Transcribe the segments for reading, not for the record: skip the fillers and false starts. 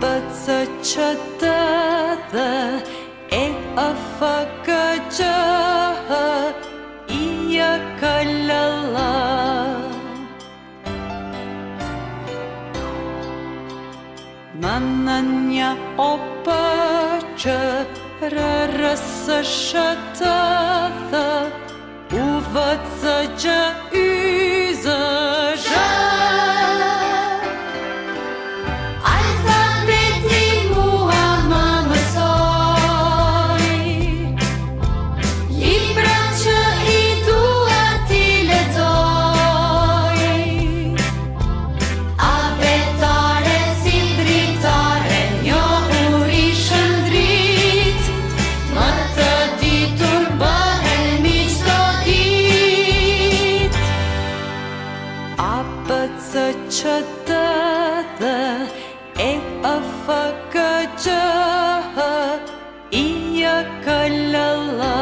Apëtë që të dhe e afaka gjahë Ija kalala Mananja opa që rërësë shëtë dhe Uvëtë gjë yzë zhë Apëtë që të dhe e afaka gjahë Ija kalala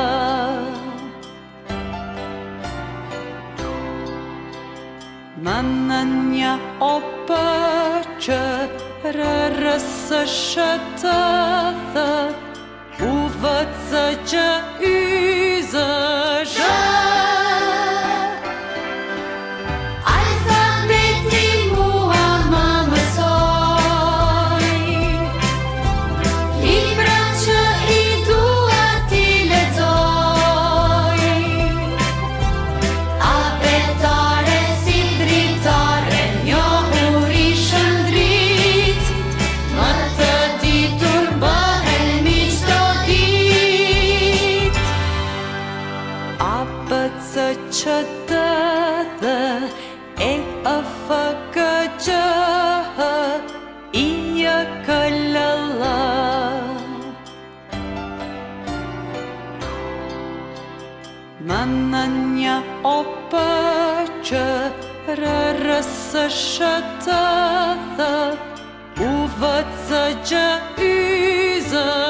Mananja opa që rërësë shëtë dhe Uvëtë gjë yzë zhë Apëtë që të dhe e afaka gjahë Ija kalala Mananja opa që rërësë shëtë dhe Uvëtë gjë yzë